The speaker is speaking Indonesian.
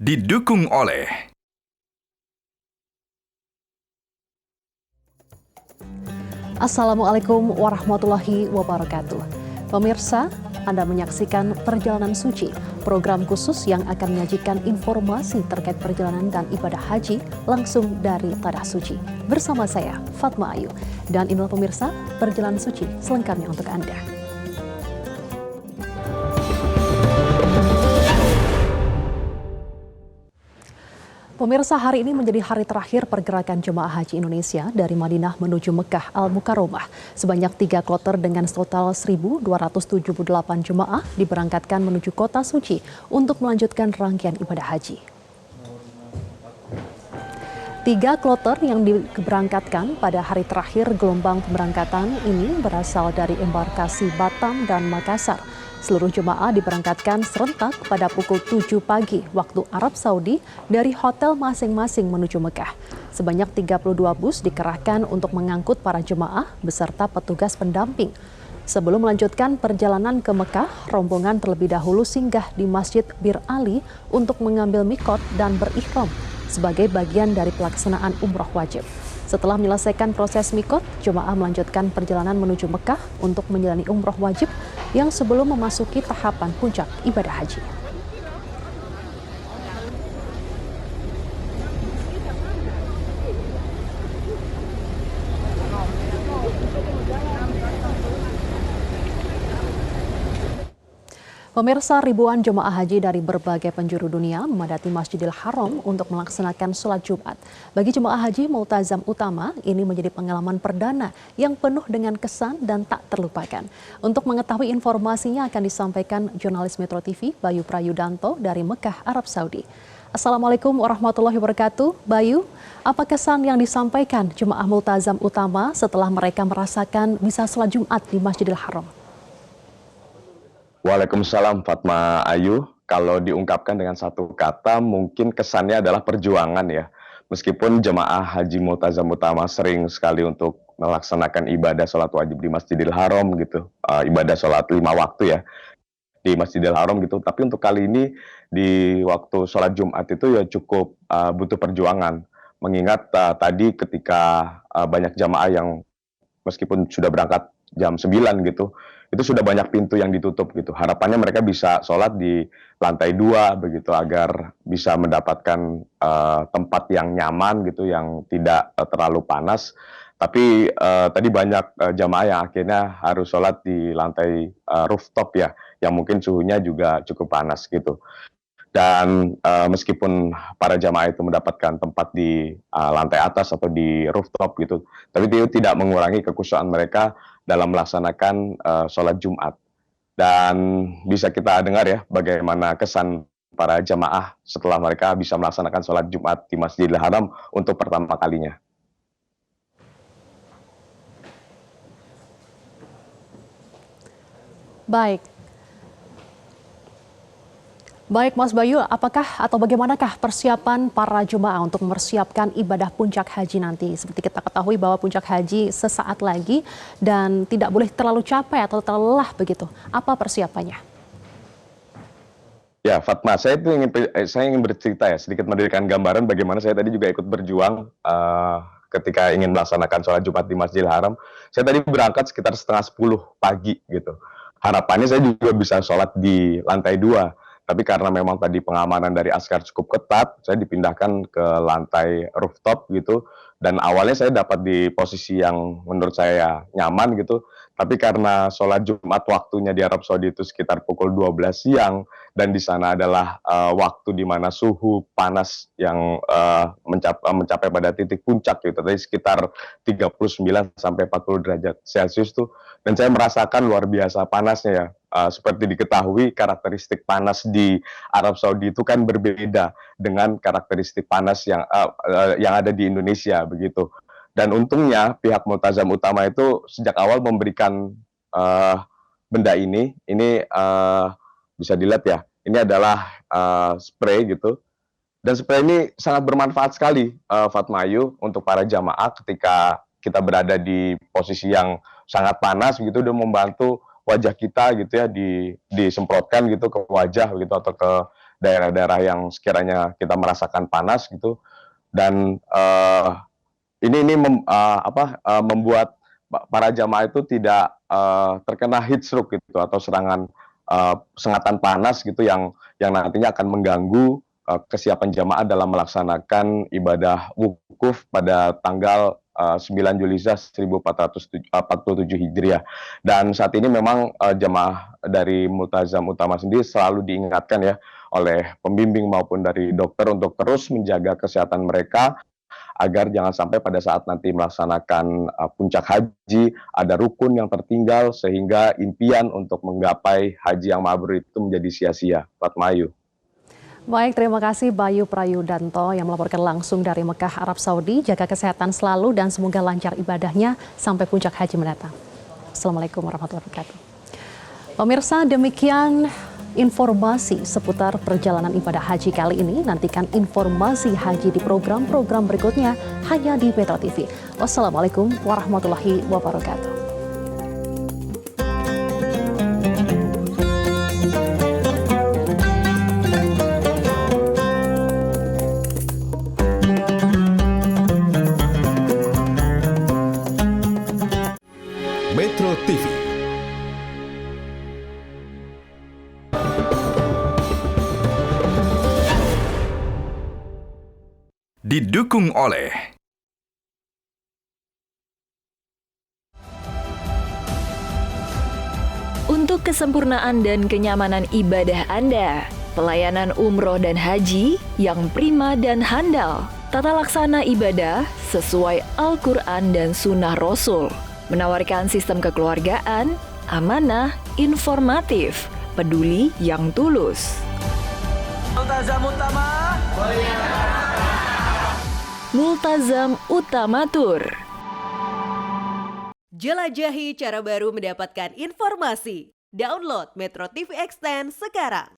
didukung oleh Assalamualaikum warahmatullahi wabarakatuh. Pemirsa, Anda menyaksikan Perjalanan Suci, program khusus yang akan menyajikan informasi terkait perjalanan dan ibadah haji langsung dari Tanah Suci. Bersama saya, Fatma Ayu. Dan inilah pemirsa, Perjalanan Suci selengkapnya untuk Anda. Pemirsa, hari ini menjadi hari terakhir pergerakan jemaah haji Indonesia dari Madinah menuju Mekah Al-Mukarramah. Sebanyak 3 kloter dengan total 1.278 jemaah diberangkatkan menuju kota suci untuk melanjutkan rangkaian ibadah haji. 3 kloter yang diberangkatkan pada hari terakhir gelombang pemberangkatan ini berasal dari embarkasi Batam dan Makassar. Seluruh jemaah diberangkatkan serentak pada pukul 7 pagi waktu Arab Saudi dari hotel masing-masing menuju Mekah. Sebanyak 32 bus dikerahkan untuk mengangkut para jemaah beserta petugas pendamping. Sebelum melanjutkan perjalanan ke Mekah, rombongan terlebih dahulu singgah di Masjid Bir Ali untuk mengambil mikot dan berihram sebagai bagian dari pelaksanaan umroh wajib. Setelah menyelesaikan proses mikot, jemaah melanjutkan perjalanan menuju Mekah untuk menjalani umroh wajib yang sebelum memasuki tahapan puncak ibadah haji. Pemirsa, ribuan jemaah haji dari berbagai penjuru dunia memadati Masjidil Haram untuk melaksanakan sholat Jumat. Bagi jemaah haji Multazam Utama, ini menjadi pengalaman perdana yang penuh dengan kesan dan tak terlupakan. Untuk mengetahui informasinya akan disampaikan jurnalis Metro TV Bayu Prayudanto dari Mekah, Arab Saudi. Assalamualaikum warahmatullahi wabarakatuh. Bayu, apa kesan yang disampaikan jemaah Multazam Utama setelah mereka merasakan bisa sholat Jumat di Masjidil Haram? Waalaikumsalam Fatma Ayu. Kalau diungkapkan dengan satu kata, mungkin kesannya adalah perjuangan ya. Meskipun jemaah Haji Multazam Utama sering sekali untuk melaksanakan ibadah sholat wajib di Masjidil Haram gitu, ibadah sholat 5 waktu ya di Masjidil Haram gitu. Tapi untuk kali ini di waktu sholat Jumat itu ya cukup butuh perjuangan. Mengingat tadi ketika banyak jamaah yang meskipun sudah berangkat jam 9 gitu, itu sudah banyak pintu yang ditutup gitu. Harapannya mereka bisa sholat di lantai 2 begitu agar bisa mendapatkan tempat yang nyaman gitu, yang tidak terlalu panas. Tapi tadi banyak jamaah yang akhirnya harus sholat di lantai rooftop ya, yang mungkin suhunya juga cukup panas gitu. Dan meskipun para jamaah itu mendapatkan tempat di lantai atas atau di rooftop gitu, tapi itu tidak mengurangi kekhusyuan mereka dalam melaksanakan sholat Jumat. Dan bisa kita dengar ya bagaimana kesan para jamaah setelah mereka bisa melaksanakan sholat Jumat di Masjidil Haram untuk pertama kalinya. Baik. Baik Mas Bayu, apakah atau bagaimanakah persiapan para jemaah untuk mempersiapkan ibadah puncak haji nanti? Seperti kita ketahui bahwa puncak haji sesaat lagi dan tidak boleh terlalu capek atau terlalu lelah begitu. Apa persiapannya? Ya, Fatma, saya ingin bercerita ya, sedikit memberikan gambaran bagaimana saya tadi juga ikut berjuang ketika ingin melaksanakan sholat Jumat di Masjidil Haram. Saya tadi berangkat sekitar setengah 10 pagi gitu. Harapannya saya juga bisa sholat di lantai 2. Tapi karena memang tadi pengamanan dari askar cukup ketat, saya dipindahkan ke lantai rooftop gitu. Dan awalnya saya dapat di posisi yang menurut saya nyaman gitu. Tapi karena sholat Jumat waktunya di Arab Saudi itu sekitar pukul 12 siang, dan di sana adalah waktu di mana suhu panas yang mencapai pada titik puncak gitu, tadi sekitar 39 sampai 40 derajat Celcius tuh. Dan saya merasakan luar biasa panasnya ya. Seperti diketahui, karakteristik panas di Arab Saudi itu kan berbeda dengan karakteristik panas yang ada di Indonesia begitu. Dan untungnya pihak Multazam Utama itu sejak awal memberikan benda ini bisa dilihat ya, ini adalah spray gitu. Dan spray ini sangat bermanfaat sekali, Fatma Ayu, untuk para jamaah ketika kita berada di posisi yang sangat panas begitu, dan membantu wajah kita gitu ya disemprotkan gitu ke wajah gitu atau ke daerah-daerah yang sekiranya kita merasakan panas gitu. Dan membuat para jamaah itu tidak terkena heat stroke gitu atau serangan sengatan panas gitu yang nantinya akan mengganggu kesiapan jamaah dalam melaksanakan ibadah wukuf pada tanggal 9 Zulhijjah 1447 Hijriah. Dan saat ini memang jamaah dari Multazam Utama sendiri selalu diingatkan ya oleh pembimbing maupun dari dokter untuk terus menjaga kesehatan mereka agar jangan sampai pada saat nanti melaksanakan puncak haji ada rukun yang tertinggal sehingga impian untuk menggapai haji yang mabrur itu menjadi sia-sia. Fatma Ayu. Baik, terima kasih Bayu Prayudanto yang melaporkan langsung dari Mekah, Arab Saudi. Jaga kesehatan selalu dan semoga lancar ibadahnya sampai puncak haji mendatang. Assalamualaikum warahmatullahi wabarakatuh. Pemirsa, demikian informasi seputar perjalanan ibadah haji kali ini. Nantikan informasi haji di program-program berikutnya hanya di Metro TV. Wassalamualaikum warahmatullahi wabarakatuh. Metro TV. Didukung oleh untuk kesempurnaan dan kenyamanan ibadah Anda, pelayanan umroh dan haji yang prima dan handal, tata laksana ibadah sesuai Al-Quran dan Sunnah Rasul, menawarkan sistem kekeluargaan, amanah, informatif, peduli yang tulus. Multazam Utama. Multazam Utama Tour. Jelajahi cara baru mendapatkan informasi. Download Metro TV Extend sekarang.